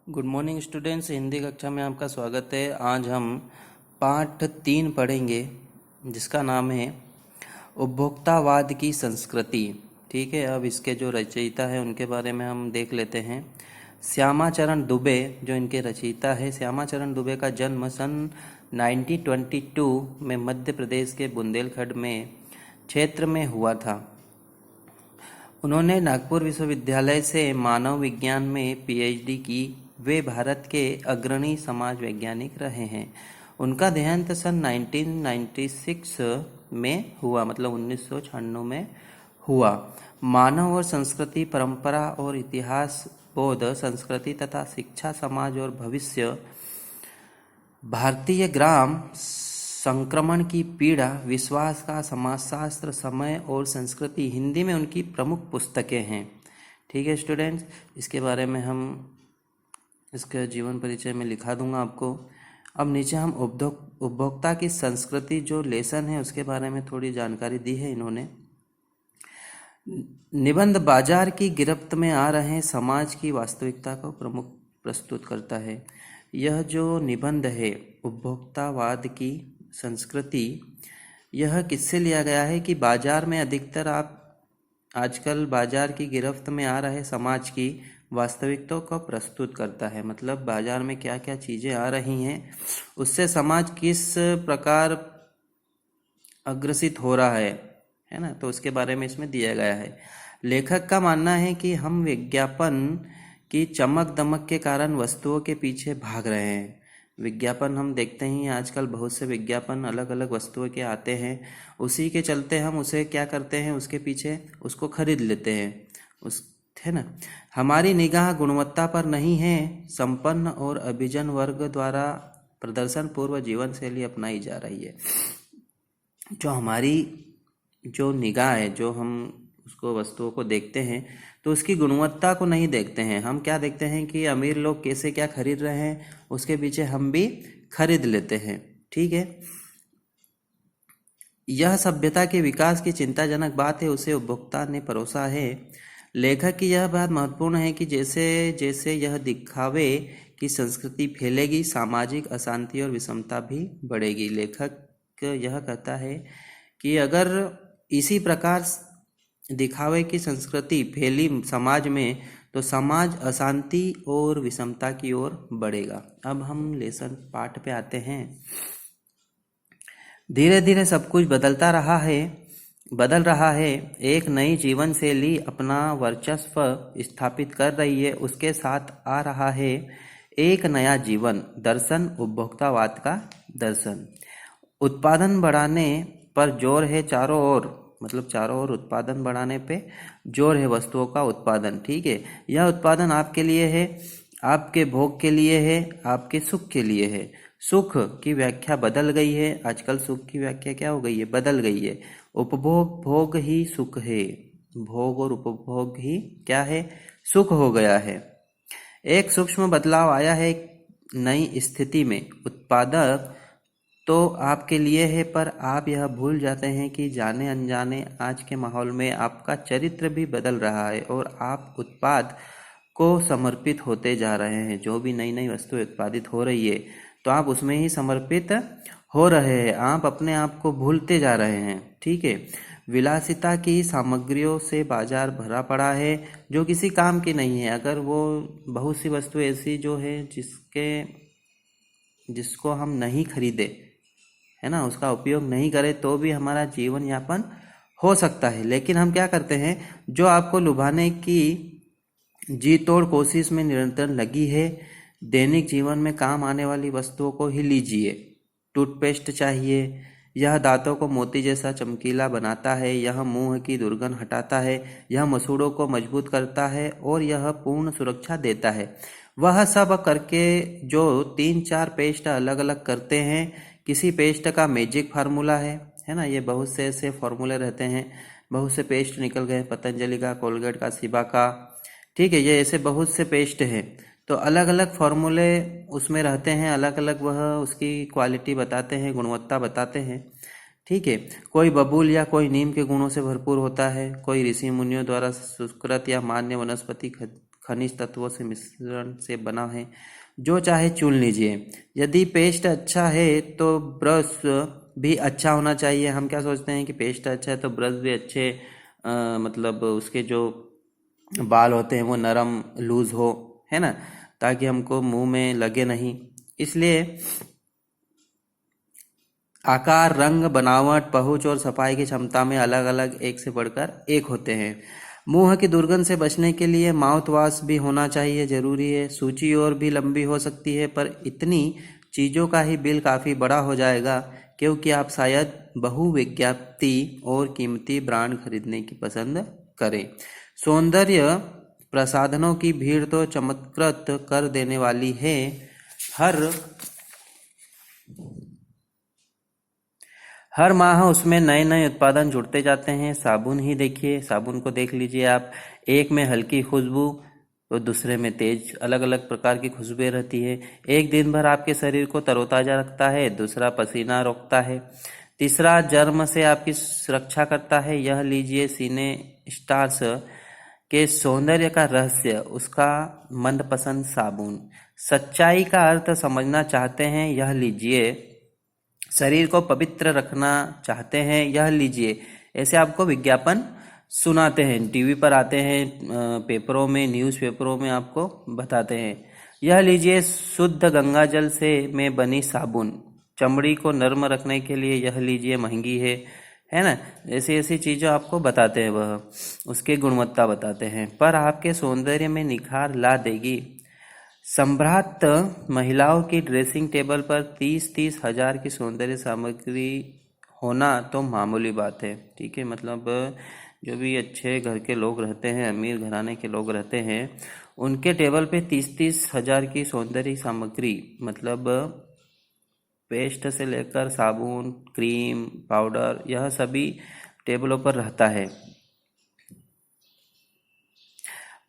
Good morning students. Hindi कक्षा में आपका स्वागत है। आज हम पाठ 3 पढ़ेंगे जिसका नाम है उपभोक्तावाद की संस्कृति। ठीक है, अब इसके जो रचयिता है उनके बारे में हम देख लेते हैं। श्यामाचरण दुबे जो इनके रचयिता है, श्यामाचरण दुबे का जन्म सन 1922 में मध्य प्रदेश के बुंदेलखंड में क्षेत्र में हुआ था। उन्होंने नागपुर विश्वविद्यालय से मानव विज्ञान में पीएचडी की। वे भारत के अग्रणी समाज वैज्ञानिक रहे हैं। उनका देहांत सन 1996 में हुआ, मतलब 1996 में हुआ। मानव और संस्कृति, परंपरा और इतिहास, बौद्ध संस्कृति तथा शिक्षा, समाज और भविष्य, भारतीय ग्राम संक्रमण की पीड़ा, विश्वास का समाजशास्त्र, समय और संस्कृति, हिंदी में उनकी प्रमुख पुस्तकें हैं। ठीक है स्टूडेंट्स, इसके बारे में हम इसके जीवन परिचय में लिखा दूंगा आपको। अब नीचे हम उपभोक्ता की संस्कृति जो लेसन है उसके बारे में थोड़ी जानकारी दी है इन्होंने। निबंध बाजार की गिरफ्त में आ रहे समाज की वास्तविकता को प्रमुख प्रस्तुत करता है। यह जो निबंध है उपभोक्तावाद की संस्कृति, यह किससे लिया गया है कि बाजार में अधिकतर आजकल बाजार की गिरफ्त में आ रहे समाज की वास्तविकता को प्रस्तुत करता है। मतलब बाजार में क्या क्या चीज़ें आ रही हैं, उससे समाज किस प्रकार अग्रसित हो रहा है ना, तो उसके बारे में इसमें दिया गया है। लेखक का मानना है कि हम विज्ञापन की चमक दमक के कारण वस्तुओं के पीछे भाग रहे हैं। विज्ञापन हम देखते हैं आजकल, बहुत से विज्ञापन अलग अलग वस्तुओं के आते हैं, उसी के चलते हम उसे क्या करते हैं, उसके पीछे उसको खरीद लेते हैं, उस है ना। हमारी निगाह गुणवत्ता पर नहीं है, संपन्न और अभिजन वर्ग द्वारा प्रदर्शन पूर्व जीवन शैली अपनाई जा रही है। जो हमारी जो निगाह है, जो हम उसको वस्तुओं को देखते हैं तो उसकी गुणवत्ता को नहीं देखते हैं। हम क्या देखते हैं कि अमीर लोग कैसे क्या खरीद रहे हैं, उसके पीछे हम भी खरीद लेते हैं। ठीक है, यह सभ्यता के विकास की चिंताजनक बात है, उसे उपभोक्ता ने परोसा है। लेखक की यह बात महत्वपूर्ण है कि जैसे जैसे यह दिखावे की संस्कृति फैलेगी, सामाजिक अशांति और विषमता भी बढ़ेगी। लेखक यह कहता है कि अगर इसी प्रकार दिखावे की संस्कृति फैली समाज में तो समाज अशांति और विषमता की ओर बढ़ेगा। अब हम लेसन पाठ पे आते हैं। धीरे धीरे सब कुछ बदल रहा है। एक नई जीवन शैली अपना वर्चस्व स्थापित कर रही है। उसके साथ आ रहा है एक नया जीवन दर्शन, उपभोक्तावाद का दर्शन। उत्पादन बढ़ाने पर जोर है चारों ओर, मतलब चारों ओर उत्पादन बढ़ाने पे जोर है, वस्तुओं का उत्पादन। ठीक है, यह उत्पादन आपके लिए है, आपके भोग के लिए है, आपके सुख के लिए है। सुख की व्याख्या बदल गई है। आजकल सुख की व्याख्या क्या हो गई है, बदल गई है। उपभोग, भोग ही सुख है। भोग और उपभोग ही क्या है, सुख हो गया है। एक सूक्ष्म बदलाव आया है नई स्थिति में। उत्पादक तो आपके लिए है, पर आप यह भूल जाते हैं कि जाने अनजाने आज के माहौल में आपका चरित्र भी बदल रहा है और आप उत्पाद को समर्पित होते जा रहे हैं। जो भी नई नई वस्तु उत्पादित हो रही है तो आप उसमें ही समर्पित हो रहे हैं, आप अपने आप को भूलते जा रहे हैं। ठीक है, विलासिता की सामग्रियों से बाजार भरा पड़ा है जो किसी काम की नहीं है। अगर वो बहुत सी वस्तु ऐसी जो है जिसको हम नहीं खरीदे, है ना, उसका उपयोग नहीं करें तो भी हमारा जीवन यापन हो सकता है। लेकिन हम क्या करते हैं, जो आपको लुभाने की जी तोड़ कोशिश में निरंतर लगी है, दैनिक जीवन में काम आने वाली वस्तुओं को ही लीजिए। टूथपेस्ट चाहिए, यह दांतों को मोती जैसा चमकीला बनाता है, यह मुंह की दुर्गंध हटाता है, यह मसूड़ों को मजबूत करता है और यह पूर्ण सुरक्षा देता है। वह सब करके जो 3-4 पेस्ट अलग अलग करते हैं, किसी पेस्ट का मैजिक फार्मूला है ना। ये बहुत से ऐसे फार्मूले रहते हैं, बहुत से पेस्ट निकल गए, पतंजलि का, कोलगेट का, शिबा का। ठीक है, ये ऐसे बहुत से पेस्ट हैं, तो अलग अलग फार्मूले उसमें रहते हैं, अलग अलग वह उसकी क्वालिटी बताते हैं, गुणवत्ता बताते हैं। ठीक है, कोई बबूल या कोई नीम के गुणों से भरपूर होता है, कोई ऋषि मुनियों द्वारा सुकृत या मान्य वनस्पति खनिज तत्वों से मिश्रण से बना है, जो चाहे चुन लीजिए। यदि पेस्ट अच्छा है तो ब्रश भी अच्छा होना चाहिए। हम क्या सोचते हैं कि पेस्ट अच्छा है तो ब्रश भी अच्छे मतलब उसके जो बाल होते हैं वो नरम लूज हो, है ना, ताकि हमको मुंह में लगे नहीं। इसलिए आकार, रंग, बनावट, पहुंच और सफाई की क्षमता में अलग अलग एक से बढ़कर एक होते हैं। मुंह की दुर्गंध से बचने के लिए माउथ वॉश भी होना चाहिए, जरूरी है। सूची और भी लंबी हो सकती है, पर इतनी चीज़ों का ही बिल काफ़ी बड़ा हो जाएगा, क्योंकि आप शायद बहुविज्ञाप्ति और कीमती ब्रांड खरीदने की पसंद करें। सौंदर्य प्रसाधनों की भीड़ तो चमत्कृत कर देने वाली है। हर माह उसमें नए नए उत्पादन जुड़ते जाते हैं। साबुन ही देखिए, साबुन को देख लीजिए आप, एक में हल्की खुशबू तो दूसरे में तेज, अलग अलग प्रकार की खुशबुएं रहती है। एक दिन भर आपके शरीर को तरोताजा रखता है, दूसरा पसीना रोकता है, तीसरा जर्म से आपकी सुरक्षा करता है। यह लीजिए सीने स्टार्स के सौंदर्य का रहस्य, उसका मनपसंद साबुन। सच्चाई का अर्थ समझना चाहते हैं, यह लीजिए। शरीर को पवित्र रखना चाहते हैं, यह लीजिए। ऐसे आपको विज्ञापन सुनाते हैं, टीवी पर आते हैं, पेपरों में, न्यूज़पेपरों में आपको बताते हैं। यह लीजिए शुद्ध गंगाजल से में बनी साबुन। चमड़ी को नर्म रखने के लिए यह लीजिए, महंगी है ना। ऐसी ऐसी चीज़ें आपको बताते हैं, वह उसकी गुणवत्ता बताते हैं, पर आपके सौंदर्य में निखार ला देगी। सम्भ्रांत महिलाओं की ड्रेसिंग टेबल पर 30-30 हजार की सौंदर्य सामग्री होना तो मामूली बात है। ठीक है, मतलब जो भी अच्छे घर के लोग रहते हैं, अमीर घराने के लोग रहते हैं, उनके टेबल पे 30-30 हजार की सौंदर्य सामग्री, मतलब पेस्ट से लेकर साबुन, क्रीम, पाउडर, यह सभी टेबलों पर रहता है।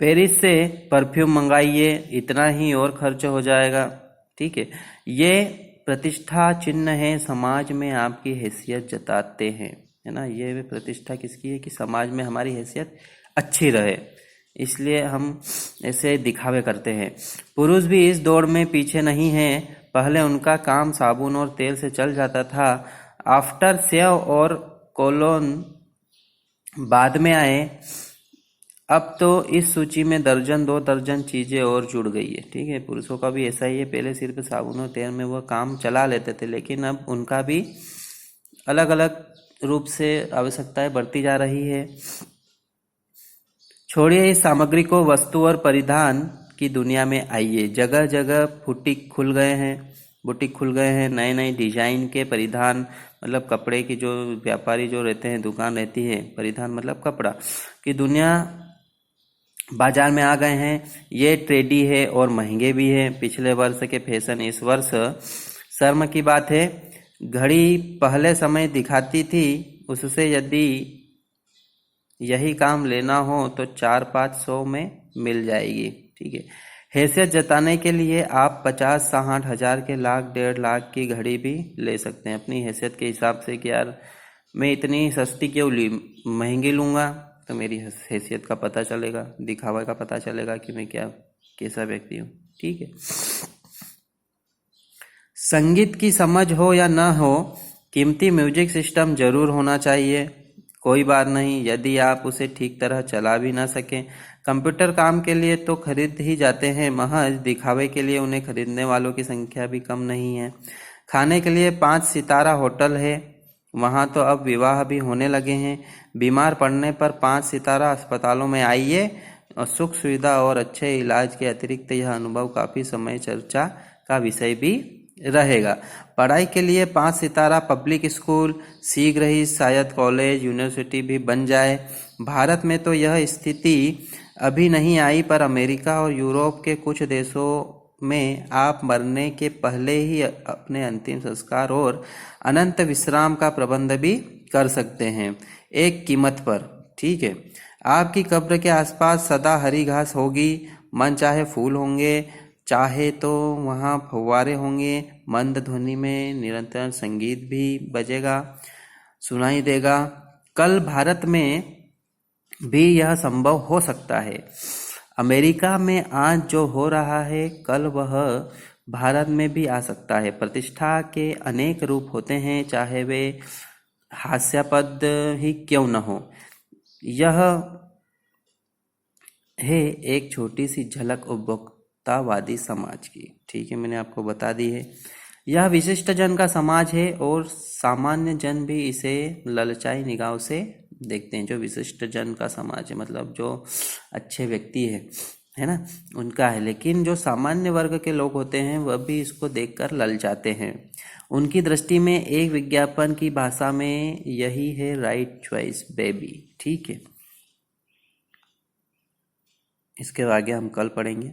पेरिस से परफ्यूम मंगाइए, इतना ही और खर्च हो जाएगा। ठीक है, ये प्रतिष्ठा चिन्ह है, समाज में आपकी हैसियत जताते हैं, है ना। ये प्रतिष्ठा किसकी है कि समाज में हमारी हैसियत अच्छी रहे, इसलिए हम ऐसे दिखावे करते हैं। पुरुष भी इस दौड़ में पीछे नहीं है। पहले उनका काम साबुन और तेल से चल जाता था, आफ्टर शेव और कोलोन बाद में आए। अब तो इस सूची में दर्जन 2 दर्जन चीजें और जुड़ गई है। ठीक है, पुरुषों का भी ऐसा ही है, पहले सिर्फ साबुन और तेल में वह काम चला लेते थे, लेकिन अब उनका भी अलग अलग रूप से आवश्यकताएं बढ़ती जा रही है। छोड़िए इस सामग्री को, वस्तु और परिधान की दुनिया में आइए। जगह जगह बुटीक खुल गए हैं, नए नए डिजाइन के परिधान, मतलब कपड़े की जो व्यापारी जो रहते हैं, दुकान रहती है, परिधान मतलब कपड़ा की दुनिया बाजार में आ गए हैं। ये ट्रेंडी है और महंगे भी हैं। पिछले वर्ष के फैशन इस वर्ष शर्म की बात है। घड़ी पहले समय दिखाती थी, उससे यदि यही काम लेना हो तो 400-500 में मिल जाएगी। ठीक है, हैसियत जताने के लिए आप 50-60 हजार के, लाख 1.5 लाख की घड़ी भी ले सकते हैं, अपनी हैसियत के हिसाब से कि यार मैं इतनी सस्ती क्यों ली, महंगी लूँगा तो मेरी हैसियत का पता चलेगा, दिखावा का पता चलेगा कि मैं कैसा व्यक्ति हूँ। ठीक है, संगीत की समझ हो या न हो, कीमती म्यूजिक सिस्टम जरूर होना चाहिए। कोई बात नहीं यदि आप उसे ठीक तरह चला भी ना सकें। कंप्यूटर काम के लिए तो खरीद ही जाते हैं, महज दिखावे के लिए उन्हें खरीदने वालों की संख्या भी कम नहीं है। खाने के लिए 5 सितारा होटल है, वहाँ तो अब विवाह भी होने लगे हैं। बीमार पड़ने पर 5 सितारा अस्पतालों में आइए, और सुख सुविधा और अच्छे इलाज के अतिरिक्त यह अनुभव काफ़ी समय चर्चा का विषय भी रहेगा। पढ़ाई के लिए 5 सितारा पब्लिक स्कूल, शीघ्र ही शायद कॉलेज, यूनिवर्सिटी भी बन जाए। भारत में तो यह स्थिति अभी नहीं आई, पर अमेरिका और यूरोप के कुछ देशों में आप मरने के पहले ही अपने अंतिम संस्कार और अनंत विश्राम का प्रबंध भी कर सकते हैं, एक कीमत पर। ठीक है, आपकी कब्र के आसपास सदा हरी घास होगी, मन चाहे फूल होंगे, चाहे तो वहाँ फव्वारे होंगे, मंद ध्वनि में निरंतर संगीत भी बजेगा, सुनाई देगा। कल भारत में भी यह संभव हो सकता है। अमेरिका में आज जो हो रहा है कल वह भारत में भी आ सकता है। प्रतिष्ठा के अनेक रूप होते हैं, चाहे वे हास्यास्पद ही क्यों न हो। यह है एक छोटी सी झलक उपभोक्तावादी समाज की। ठीक है, मैंने आपको बता दी है। यह विशिष्ट जन का समाज है और सामान्य जन भी इसे ललचाई निगाहों से देखते हैं। जो विशिष्ट जन का समाज है मतलब जो अच्छे व्यक्ति है ना, उनका है। लेकिन जो सामान्य वर्ग के लोग होते हैं वह भी इसको देखकर ललचाते हैं। उनकी दृष्टि में एक विज्ञापन की भाषा में यही है राइट चॉइस बेबी। ठीक है, इसके आगे हम कल पढ़ेंगे।